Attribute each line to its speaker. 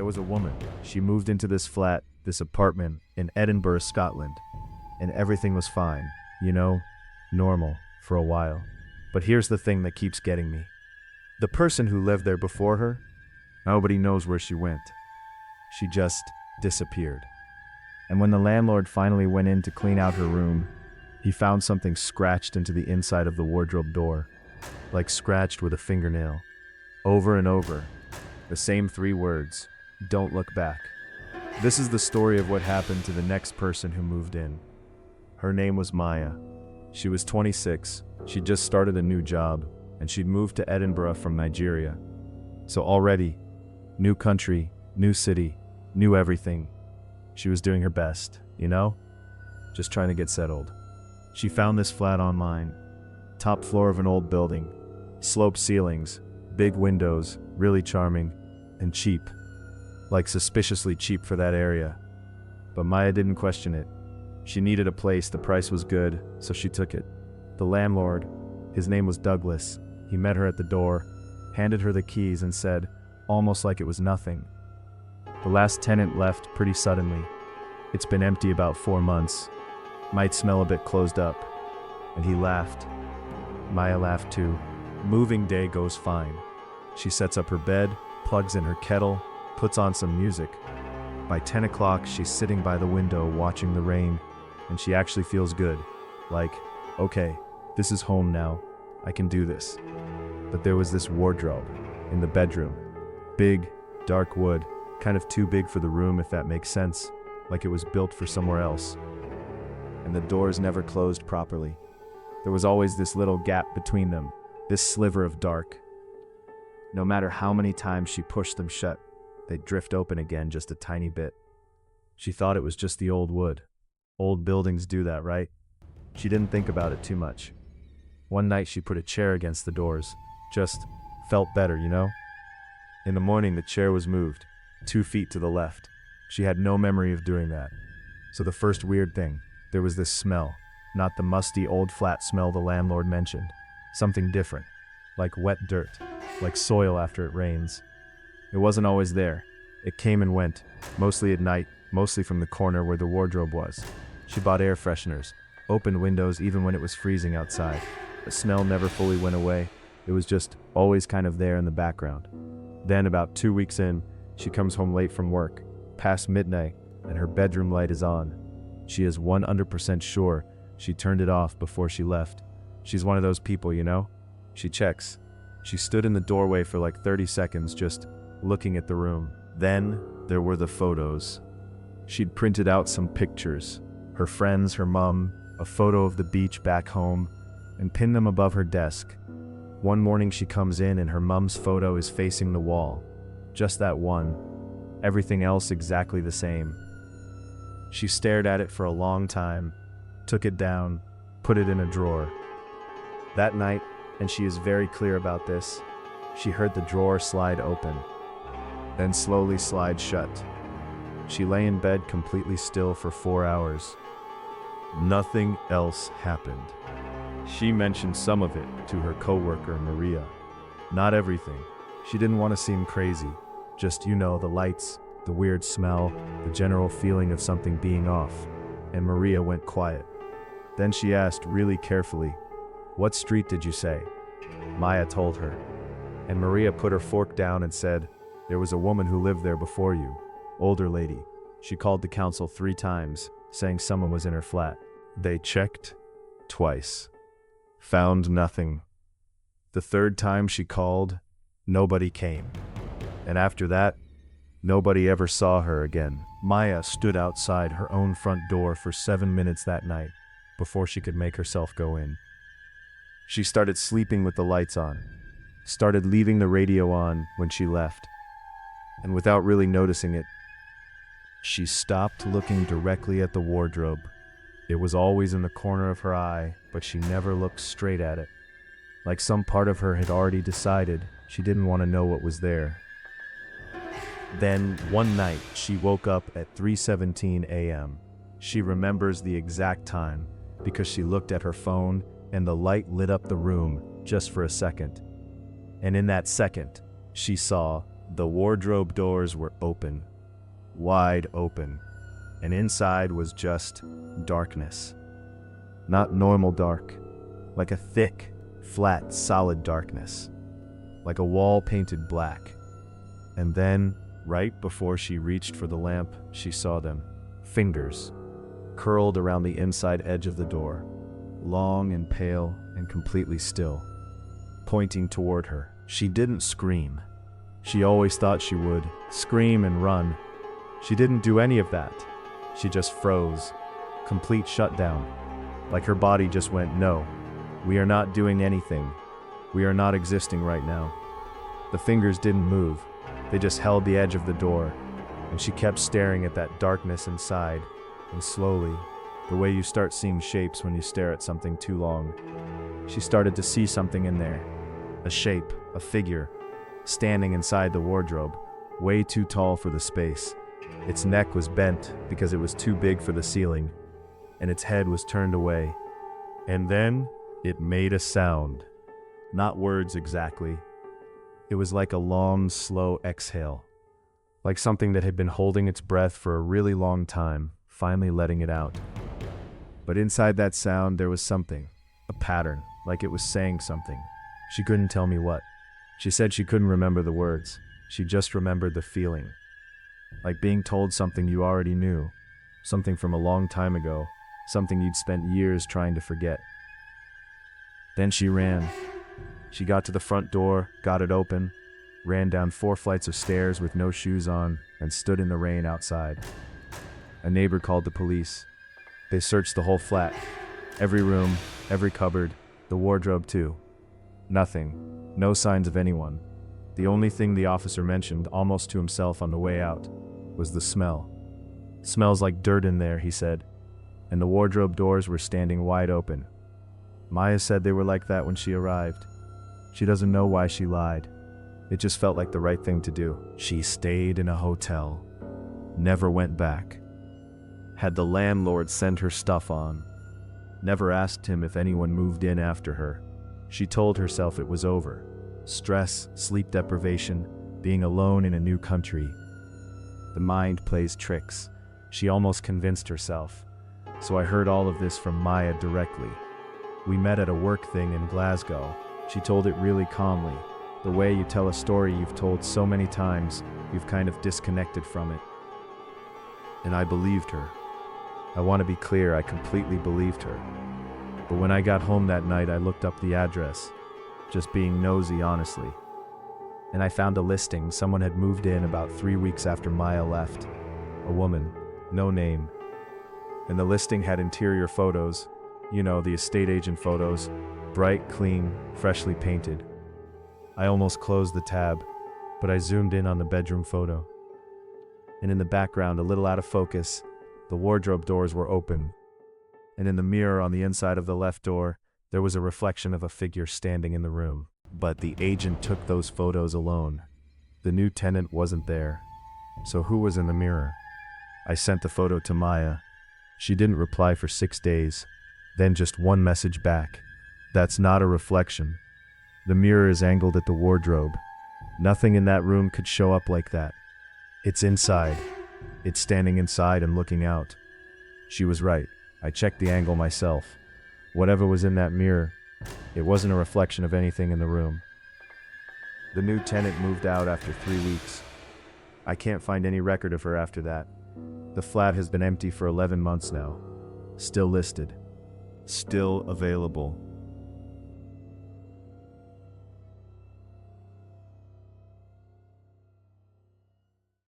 Speaker 1: There was a woman. She moved into this flat, this apartment in Edinburgh, Scotland, and everything was fine, normal for a while. But here's the thing that keeps getting me. The person who lived there before her, nobody knows where she went. She just disappeared. And when the landlord finally went in to clean out her room, he found something scratched into the inside of the wardrobe door, like scratched with a fingernail. Over and over, the same 3 words, "Don't look back." This is the story of what happened to the next person who moved in. Her name was Maya. She was 26, she'd just started a new job, and she'd moved to Edinburgh from Nigeria. So already, new country, new city, new everything. She was doing her best, just trying to get settled. She found this flat online. Top floor of an old building, sloped ceilings, big windows, really charming, and cheap. Like suspiciously cheap for that area. But Maya didn't question it. She needed a place, the price was good, so she took it. The landlord, his name was Douglas, he met her at the door, handed her the keys and said, almost like it was nothing, "The last tenant left pretty suddenly. It's been empty about 4 months. Might smell a bit closed up." And he laughed. Maya laughed too. Moving day goes fine. She sets up her bed, plugs in her kettle, puts on some music. By 10 o'clock, she's sitting by the window watching the rain, and she actually feels good. Like, okay, this is home now. I can do this. But there was this wardrobe in the bedroom. Big, dark wood, kind of too big for the room if that makes sense, like it was built for somewhere else. And the doors never closed properly. There was always this little gap between them, this sliver of dark. No matter how many times she pushed them shut, they'd drift open again just a tiny bit. She thought it was just the old wood. Old buildings do that, right? She didn't think about it too much. One night she put a chair against the doors. Just felt better, In the morning the chair was moved, 2 feet to the left. She had no memory of doing that. So the first weird thing, there was this smell. Not the musty old flat smell the landlord mentioned. Something different. Like wet dirt. Like soil after it rains. It wasn't always there. It came and went, mostly at night, mostly from the corner where the wardrobe was. She bought air fresheners, opened windows even when it was freezing outside. The smell never fully went away. It was just always kind of there in the background. Then about 2 weeks in, she comes home late from work, past midnight, and her bedroom light is on. She is 100% sure she turned it off before she left. She's one of those people, She checks. She stood in the doorway for like 30 seconds just looking at the room. Then there were the photos. She'd printed out some pictures. Her friends, her mom, a photo of the beach back home, and pinned them above her desk. One morning she comes in and her mom's photo is facing the wall. Just that one. Everything else exactly the same. She stared at it for a long time, took it down, put it in a drawer. That night, and she is very clear about this, she heard the drawer slide open, then slowly slide shut. She lay in bed completely still for 4 hours. Nothing else happened. She mentioned some of it to her coworker, Maria. Not everything. She didn't want to seem crazy. Just, the lights, the weird smell, the general feeling of something being off. And Maria went quiet. Then she asked really carefully, "What street did you say?" Maya told her. And Maria put her fork down and said, "There was a woman who lived there before you. Older lady. She called the council 3 times, saying someone was in her flat. They checked twice. Found nothing. The 3rd time she called, nobody came. And after that, nobody ever saw her again." Maya stood outside her own front door for 7 minutes that night before she could make herself go in. She started sleeping with the lights on, started leaving the radio on when she left, and without really noticing it, she stopped looking directly at the wardrobe. It was always in the corner of her eye, but she never looked straight at it. Like some part of her had already decided she didn't want to know what was there. Then, one night, she woke up at 3:17 a.m. She remembers the exact time because she looked at her phone and the light lit up the room just for a second. And in that second, she saw The wardrobe doors were open, wide open, and inside was just darkness. Not normal dark, like a thick, flat, solid darkness, like a wall painted black. And then, right before she reached for the lamp, she saw them. Fingers, curled around the inside edge of the door, long and pale and completely still, pointing toward her. She didn't scream. She always thought she would, scream and run. She didn't do any of that. She just froze, complete shutdown, like her body just went, no, we are not doing anything. We are not existing right now. The fingers didn't move. They just held the edge of the door, and she kept staring at that darkness inside, and slowly, the way you start seeing shapes when you stare at something too long, she started to see something in there. A shape, a figure, standing inside the wardrobe, way too tall for the space. Its neck was bent because it was too big for the ceiling, and its head was turned away. And then it made a sound. Not words exactly. It was like a long, slow exhale, like something that had been holding its breath for a really long time, finally letting it out. But inside that sound there was something, a pattern, like it was saying something. She couldn't tell me what. She said she couldn't remember the words. She just remembered the feeling. Like being told something you already knew, something from a long time ago, something you'd spent years trying to forget. Then she ran. She got to the front door, got it open, ran down 4 flights of stairs with no shoes on, and stood in the rain outside. A neighbor called the police. They searched the whole flat, every room, every cupboard, the wardrobe too. Nothing, no signs of anyone. The only thing the officer mentioned, almost to himself on the way out, was the smell. Smells like dirt in there, he said, and the wardrobe doors were standing wide open. Maya said they were like that when she arrived. She doesn't know why she lied. It just felt like the right thing to do. She stayed in a hotel, never went back. Had the landlord send her stuff on. Never asked him if anyone moved in after her. She told herself it was over. Stress, sleep deprivation, being alone in a new country. The mind plays tricks. She almost convinced herself. So I heard all of this from Maya directly. We met at a work thing in Glasgow. She told it really calmly. The way you tell a story you've told so many times, you've kind of disconnected from it. And I believed her. I want to be clear, I completely believed her. But when I got home that night, I looked up the address, just being nosy, honestly. And I found a listing. Someone had moved in about 3 weeks after Maya left. A woman, no name. And the listing had interior photos, you know, the estate agent photos, bright, clean, freshly painted. I almost closed the tab, but I zoomed in on the bedroom photo. And in the background, a little out of focus, the wardrobe doors were open. And in the mirror on the inside of the left door, there was a reflection of a figure standing in the room. But the agent took those photos alone. The new tenant wasn't there. So who was in the mirror? I sent the photo to Maya. She didn't reply for 6 days. Then just one message back. That's not a reflection. The mirror is angled at the wardrobe. Nothing in that room could show up like that. It's inside. It's standing inside and looking out. She was right. I checked the angle myself. Whatever was in that mirror, it wasn't a reflection of anything in the room. The new tenant moved out after 3 weeks. I can't find any record of her after that. The flat has been empty for 11 months now. Still listed. Still available.